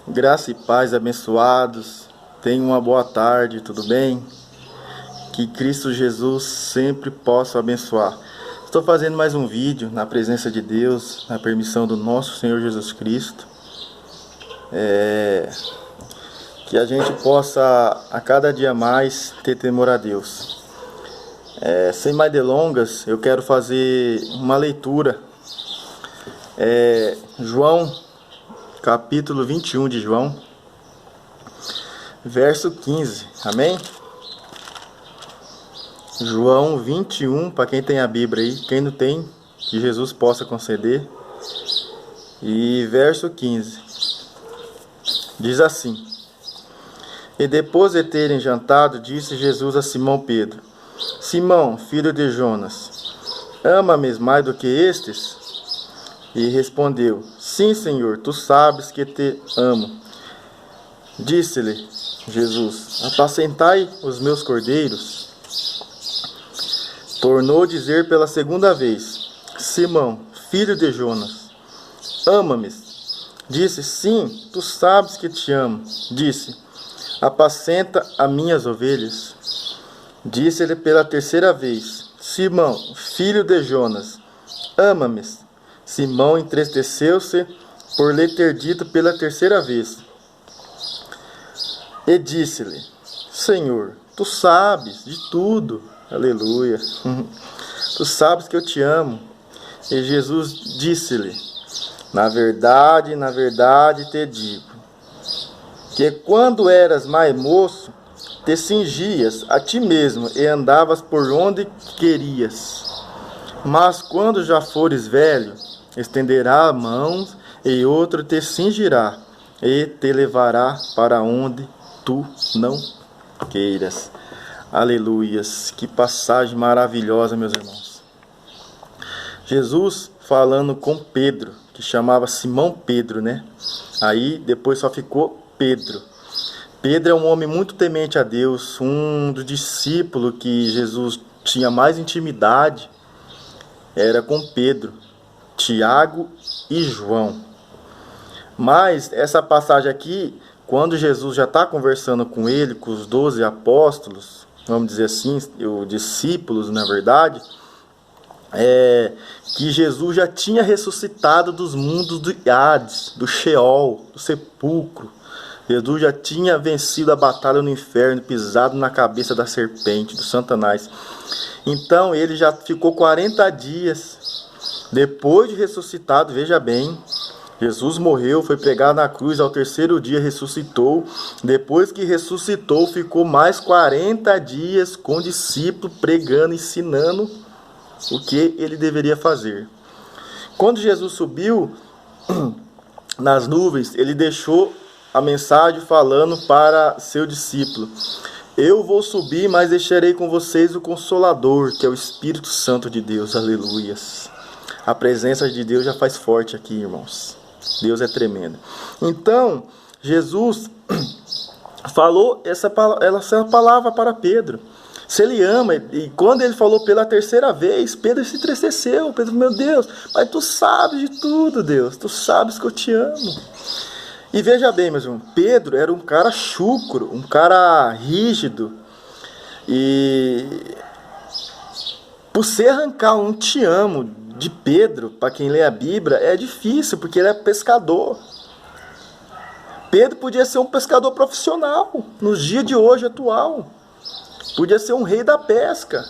Graça e paz, abençoados. Tenham uma boa tarde, tudo bem? Que Cristo Jesus sempre possa abençoar. Estou fazendo mais um vídeo na presença de Deus, na permissão do nosso Senhor Jesus Cristo. Que a gente possa a cada dia mais ter temor a Deus. Sem mais delongas, eu quero fazer uma leitura. João, capítulo 21 de João, verso 15, amém? João 21, para quem tem a Bíblia aí, quem não tem, que Jesus possa conceder. E verso 15, diz assim: E depois de terem jantado, disse Jesus a Simão Pedro: Simão, filho de Jonas, ama-me mais do que estes? E respondeu: Sim, Senhor, tu sabes que te amo. Disse-lhe Jesus: Apacentai os meus cordeiros. Tornou a dizer pela segunda vez: Simão, filho de Jonas, ama-me? Disse: Sim, tu sabes que te amo. Disse: Apacenta as minhas ovelhas. Disse-lhe pela terceira vez: Simão, filho de Jonas, ama-me? Simão entristeceu-se por lhe ter dito pela terceira vez. E disse-lhe: Senhor, tu sabes de tudo. Aleluia. Tu sabes que eu te amo. E Jesus disse-lhe: na verdade, te digo, que quando eras mais moço, te cingias a ti mesmo e andavas por onde querias. Mas quando já fores velho, estenderá mãos e outro te cingirá e te levará para onde tu não queiras. Aleluias, que passagem maravilhosa, meus irmãos. Jesus falando com Pedro, que chamava Simão Pedro, né? Aí depois só ficou Pedro. Pedro é um homem muito temente a Deus, um dos discípulos que Jesus tinha mais intimidade era com Pedro, Tiago e João. Mas essa passagem aqui, quando Jesus já está conversando com ele, com os 12 apóstolos, vamos dizer assim, os discípulos, na verdade, que Jesus já tinha ressuscitado dos mundos do Hades, do Sheol, do sepulcro. Jesus já tinha vencido a batalha no inferno, pisado na cabeça da serpente, do Satanás. Então ele já ficou 40 dias depois de ressuscitado, veja bem. Jesus morreu, foi pregado na cruz, ao terceiro dia ressuscitou. Depois que ressuscitou, ficou mais 40 dias com o discípulo, pregando, ensinando o que ele deveria fazer. Quando Jesus subiu nas nuvens, ele deixou a mensagem falando para seu discípulo: Eu vou subir, mas deixarei com vocês o Consolador, que é o Espírito Santo de Deus. Aleluias. A presença de Deus já faz forte aqui, irmãos. Deus é tremendo. Então, Jesus falou essa palavra para Pedro. Se ele ama, e quando ele falou pela terceira vez, Pedro se entristeceu. Pedro, meu Deus, mas tu sabes de tudo, Deus. Tu sabes que eu te amo. E veja bem, meus irmãos, Pedro era um cara chucro, um cara rígido. E por se arrancar um te amo de Pedro, para quem lê a Bíblia, é difícil, porque ele é pescador. Pedro podia ser um pescador profissional, nos dias de hoje, atual. Podia ser um rei da pesca.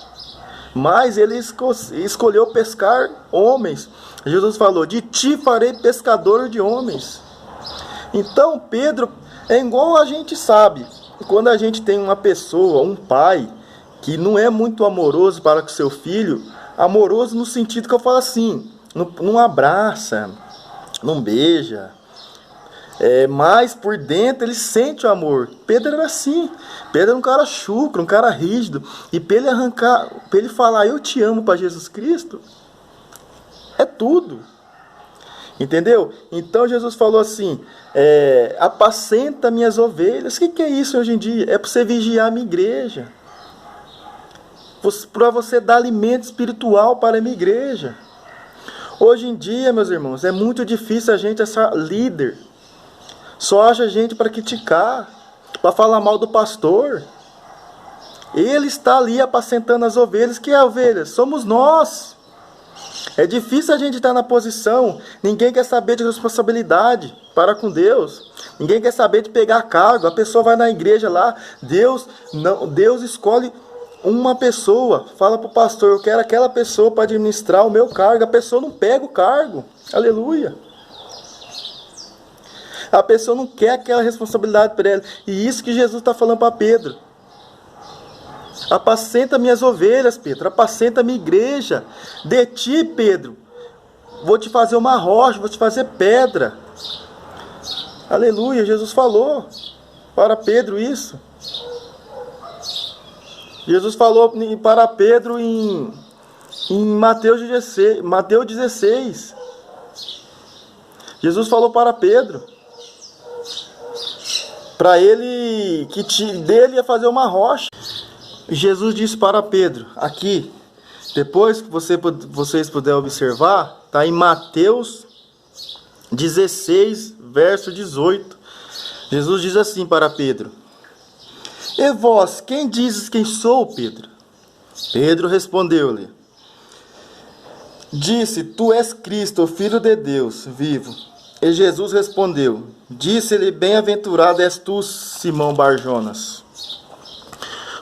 Mas ele escolheu pescar homens. Jesus falou: de ti farei pescador de homens. Então Pedro é igual a gente sabe. Quando a gente tem uma pessoa, um pai, que não é muito amoroso para com seu filho, amoroso no sentido que eu falo assim, não abraça, não beija, mas por dentro ele sente o amor. Pedro era assim. Pedro era um cara chucro, um cara rígido. E para ele arrancar, para ele falar eu te amo para Jesus Cristo, é tudo. Entendeu? Então Jesus falou assim: apacenta minhas ovelhas. O que é isso hoje em dia? É para você vigiar a minha igreja, para você dar alimento espiritual para a minha igreja. Hoje em dia, meus irmãos, é muito difícil a gente ser líder. Só acha gente para criticar, para falar mal do pastor. Ele está ali apacentando as ovelhas. Que é ovelhas? Somos nós. É difícil a gente estar na posição. Ninguém quer saber de responsabilidade para com Deus. Ninguém quer saber de pegar cargo. A pessoa vai na igreja lá. Deus escolhe uma pessoa. Fala para o pastor: eu quero aquela pessoa para administrar o meu cargo. A pessoa não pega o cargo. Aleluia. A pessoa não quer aquela responsabilidade para ela. E isso que Jesus está falando para Pedro. Apacenta minhas ovelhas, Pedro. Apacenta minha igreja. De ti, Pedro, vou te fazer uma rocha, vou te fazer pedra. Aleluia. Jesus falou para Pedro isso. Jesus falou para Pedro em Mateus 16. Jesus falou para Pedro, para ele, que dele ia fazer uma rocha. Jesus disse para Pedro, aqui, depois que vocês puderem observar, está em Mateus 16, verso 18. Jesus diz assim para Pedro: e vós, quem dizes quem sou, Pedro? Pedro respondeu-lhe, disse, tu és Cristo, o Filho de Deus vivo. E Jesus respondeu, disse-lhe, bem-aventurado és tu, Simão Barjonas,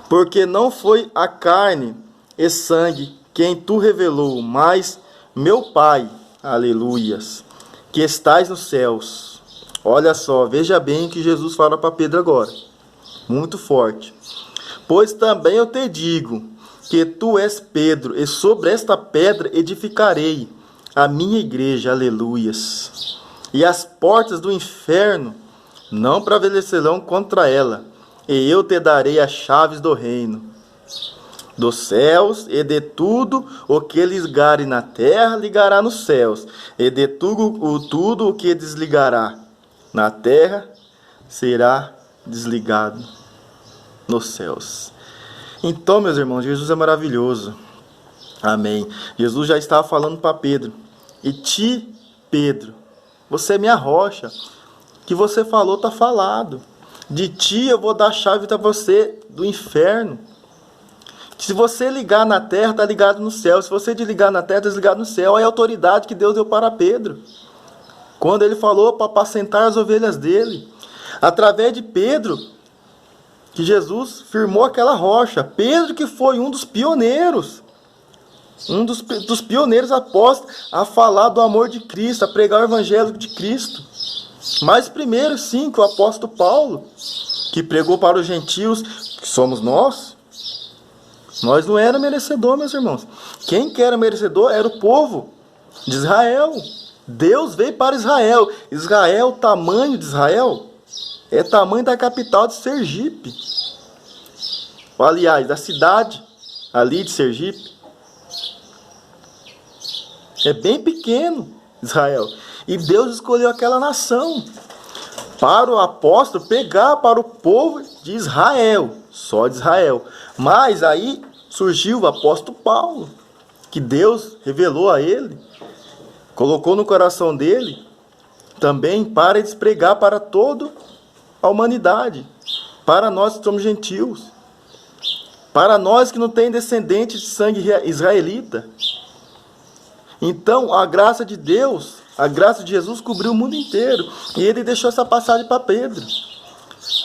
porque não foi a carne e sangue quem tu revelou, mas meu Pai, aleluias, que estais nos céus. Olha só, veja bem o que Jesus fala para Pedro agora, muito forte. Pois também eu te digo, que tu és Pedro, e sobre esta pedra edificarei a minha igreja, aleluias. E as portas do inferno não prevalecerão contra ela. E eu te darei as chaves do reino dos céus, e de tudo o que ligarem na terra, ligará nos céus, e de tudo o que desligará na terra, será desligado nos céus. Então, meus irmãos, Jesus é maravilhoso. Amém. Jesus já estava falando para Pedro, e ti, Pedro, você é minha rocha. O que você falou está falado. De ti eu vou dar a chave para você do inferno. Se você ligar na terra, está ligado no céu. Se você desligar na terra, está desligado no céu. É a autoridade que Deus deu para Pedro, quando ele falou para apacentar as ovelhas dele. Através de Pedro, que Jesus firmou aquela rocha. Pedro, que foi um dos pioneiros. Um dos pioneiros apóstolos a falar do amor de Cristo, a pregar o evangelho de Cristo. Mas primeiro, sim, que o apóstolo Paulo, que pregou para os gentios, que somos nós. Nós não éramos merecedores, meus irmãos. Quem que era merecedor era o povo de Israel. Deus veio para Israel. Israel, o tamanho de Israel, é tamanho da capital de Sergipe. Aliás, da cidade ali de Sergipe. É bem pequeno, Israel. E Deus escolheu aquela nação para o apóstolo pegar para o povo de Israel, só de Israel. Mas aí surgiu o apóstolo Paulo, que Deus revelou a ele, colocou no coração dele, também para pregar para toda a humanidade, para nós que somos gentios, para nós que não tem descendentes de sangue israelita. Então, a graça de Deus, a graça de Jesus cobriu o mundo inteiro. E ele deixou essa passagem para Pedro.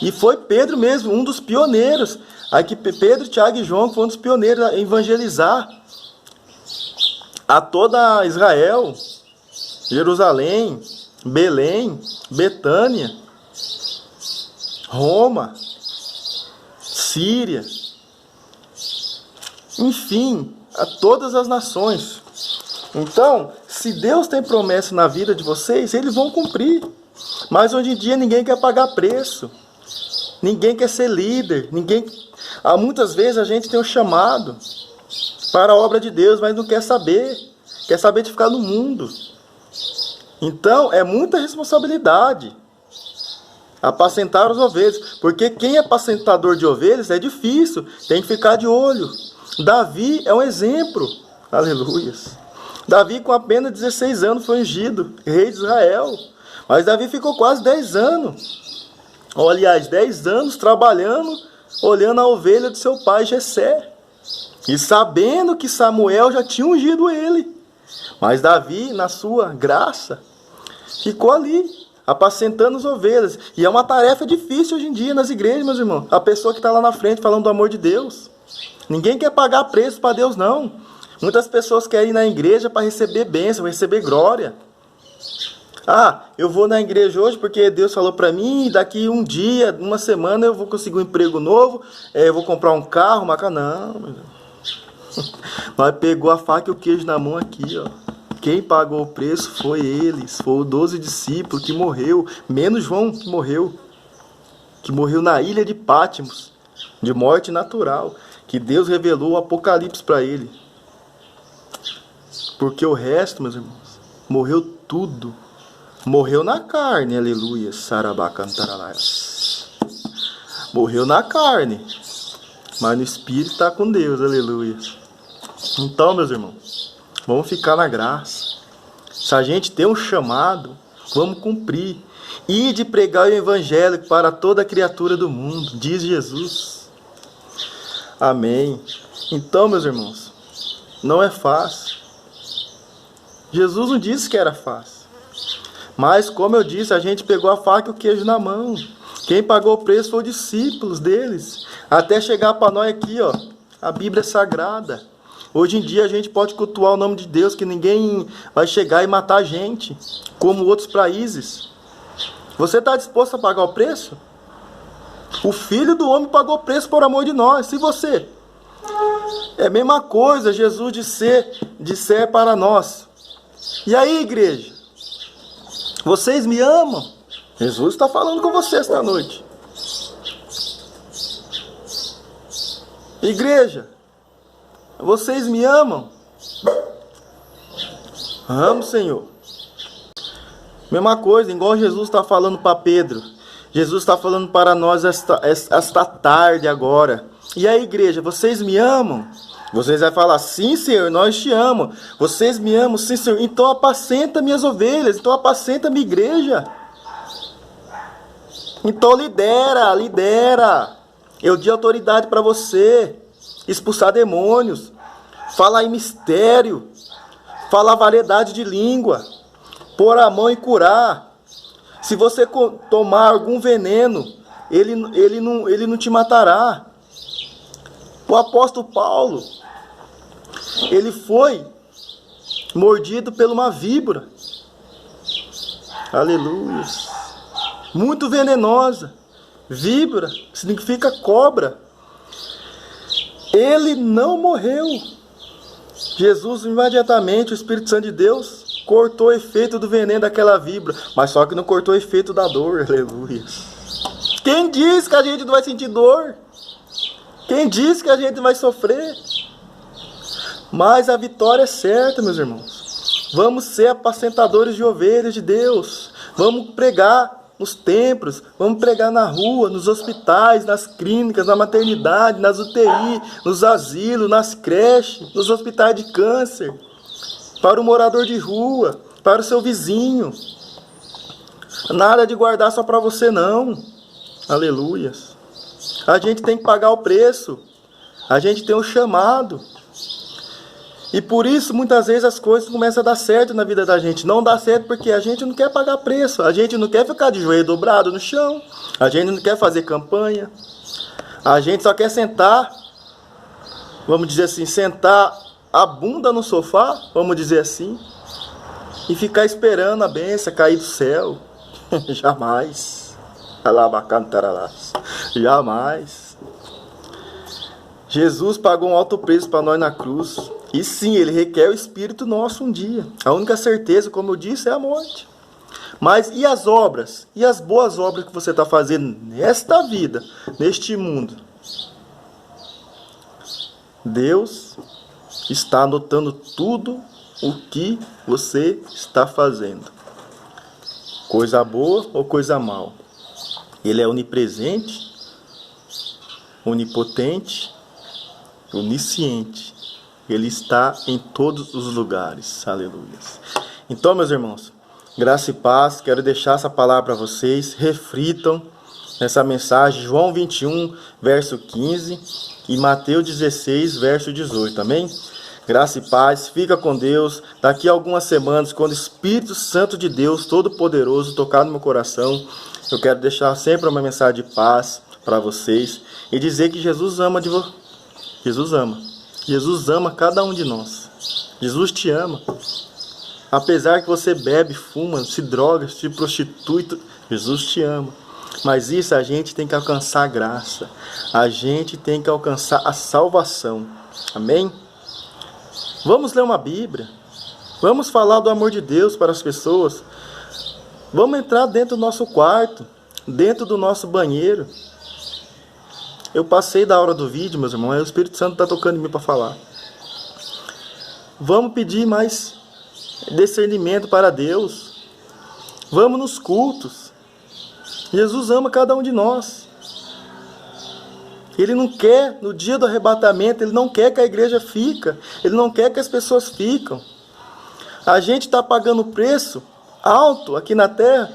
E foi Pedro mesmo, um dos pioneiros. Aqui Pedro, Tiago e João foram um dos pioneiros a evangelizar a toda Israel, Jerusalém, Belém, Betânia, Roma, Síria, enfim, a todas as nações. Então, se Deus tem promessa na vida de vocês, eles vão cumprir. Mas hoje em dia ninguém quer pagar preço. Ninguém quer ser líder. Muitas vezes a gente tem um chamado para a obra de Deus, mas não quer saber. Quer saber de ficar no mundo. Então, é muita responsabilidade apacentar as ovelhas. Porque quem é apacentador de ovelhas é difícil. Tem que ficar de olho. Davi é um exemplo. Aleluias. Davi, com apenas 16 anos, foi ungido rei de Israel. Mas Davi ficou quase 10 anos. Ou, aliás, 10 anos trabalhando, olhando a ovelha do seu pai Jessé. E sabendo que Samuel já tinha ungido ele. Mas Davi, na sua graça, ficou ali, apacentando as ovelhas. E é uma tarefa difícil hoje em dia nas igrejas, meus irmãos. A pessoa que está lá na frente falando do amor de Deus. Ninguém quer pagar preço para Deus, não. Muitas pessoas querem ir na igreja para receber bênção, receber glória. Ah, eu vou na igreja hoje porque Deus falou para mim, daqui um dia, uma semana eu vou conseguir um emprego novo, eu vou comprar um carro, uma casa. Não, meu irmão. Nós pegou a faca e o queijo na mão aqui, ó. Quem pagou o preço foi eles, foi os 12 discípulos que morreu, menos João que morreu na ilha de Pátimos, de morte natural, que Deus revelou o Apocalipse para ele. Porque o resto, meus irmãos, morreu tudo. Morreu na carne, aleluia, sarabacantaralaias. Morreu na carne, mas no espírito está com Deus, aleluia. Então, meus irmãos, vamos ficar na graça. Se a gente tem um chamado, vamos cumprir. E de pregar o evangelho para toda criatura do mundo, diz Jesus. Amém. Então, meus irmãos, não é fácil. Jesus não disse que era fácil. Mas, como eu disse, a gente pegou a faca e o queijo na mão. Quem pagou o preço foi os discípulos deles. Até chegar para nós aqui, ó, a Bíblia Sagrada. Hoje em dia a gente pode cultuar o nome de Deus, que ninguém vai chegar e matar a gente, como outros países. Você está disposto a pagar o preço? O Filho do Homem pagou o preço por amor de nós. E você? É a mesma coisa, Jesus disser para nós. E aí, igreja? Vocês me amam? Jesus está falando com vocês esta noite. Igreja, vocês me amam? Amo, Senhor. Mesma coisa, igual Jesus está falando para Pedro. Jesus está falando para nós esta tarde agora. E aí, igreja, vocês me amam? Vocês vão falar, sim, Senhor, nós te amamos. Vocês me amam, sim, Senhor. Então apacenta minhas ovelhas. Então apacenta minha igreja. Então lidera. Eu dei autoridade para você. Expulsar demônios. Falar em mistério. Falar variedade de língua. Pôr a mão e curar. Se você tomar algum veneno, ele não te matará. O apóstolo Paulo, ele foi mordido por uma víbora. Aleluia. Muito venenosa. Víbora significa cobra. Ele não morreu. Jesus, imediatamente, o Espírito Santo de Deus cortou o efeito do veneno daquela víbora. Mas só que não cortou o efeito da dor. Aleluia. Quem diz que a gente não vai sentir dor? Quem diz que a gente vai sofrer? Mas a vitória é certa, meus irmãos. Vamos ser apacentadores de ovelhas de Deus. Vamos pregar nos templos. Vamos pregar na rua, nos hospitais, nas clínicas, na maternidade, nas UTI, nos asilos, nas creches, nos hospitais de câncer. Para o morador de rua, para o seu vizinho. Nada de guardar só para você, não. Aleluias. A gente tem que pagar o preço. A gente tem um chamado. E por isso, muitas vezes, as coisas começam a dar certo na vida da gente. Não dá certo porque a gente não quer pagar preço. A gente não quer ficar de joelho dobrado no chão. A gente não quer fazer campanha. A gente só quer sentar, vamos dizer assim, sentar a bunda no sofá, vamos dizer assim, e ficar esperando a bênção cair do céu. Jamais. Jamais. Jesus pagou um alto preço para nós na cruz. E sim, ele requer o Espírito nosso um dia. A única certeza, como eu disse, é a morte. Mas e as obras? E as boas obras que você está fazendo nesta vida, neste mundo? Deus está anotando tudo o que você está fazendo. Coisa boa ou coisa mal. Ele é onipresente, onipotente, onisciente. Ele está em todos os lugares. Aleluia. Então, meus irmãos, Graça e paz, quero deixar essa palavra para vocês, reflitam nessa mensagem, João 21, verso 15 e Mateus 16, verso 18, amém? Graça e paz, fica com Deus, daqui a algumas semanas, quando o Espírito Santo de Deus, Todo-Poderoso, tocar no meu coração, eu quero deixar sempre uma mensagem de paz para vocês e dizer que Jesus ama Jesus ama. Jesus ama cada um de nós. Jesus te ama. Apesar que você bebe, fuma, se droga, se prostitui, Jesus te ama. Mas isso a gente tem que alcançar a graça. A gente tem que alcançar a salvação. Amém? Vamos ler uma Bíblia. Vamos falar do amor de Deus para as pessoas. Vamos entrar dentro do nosso quarto, dentro do nosso banheiro. Eu passei da hora do vídeo, meus irmãos, o Espírito Santo está tocando em mim para falar. Vamos pedir mais discernimento para Deus. Vamos nos cultos. Jesus ama cada um de nós. Ele não quer, no dia do arrebatamento, Ele não quer que a igreja fique. Ele não quer que as pessoas fiquem. A gente está pagando preço alto aqui na terra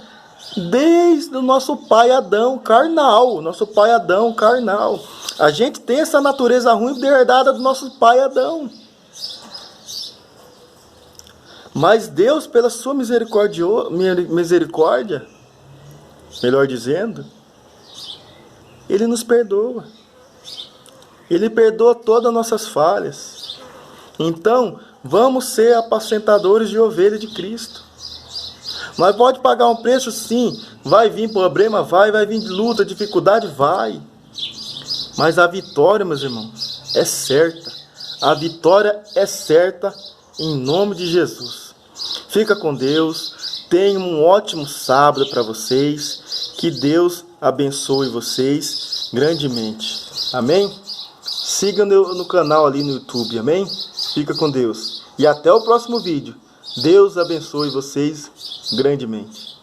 desde o nosso pai Adão carnal. Nosso pai Adão carnal. A gente tem essa natureza ruim herdada do nosso pai Adão. Mas Deus, pela sua misericórdia, melhor dizendo, Ele nos perdoa. Ele perdoa todas as nossas falhas. Então, vamos ser apacentadores de ovelhas de Cristo. Mas pode pagar um preço, sim. Vai vir problema, vai vir luta, dificuldade, vai. Mas a vitória, meus irmãos, é certa. A vitória é certa em nome de Jesus. Fica com Deus. Tenha um ótimo sábado para vocês. Que Deus abençoe vocês grandemente. Amém? Siga no canal ali no YouTube. Amém? Fica com Deus. E até o próximo vídeo. Deus abençoe vocês grandemente.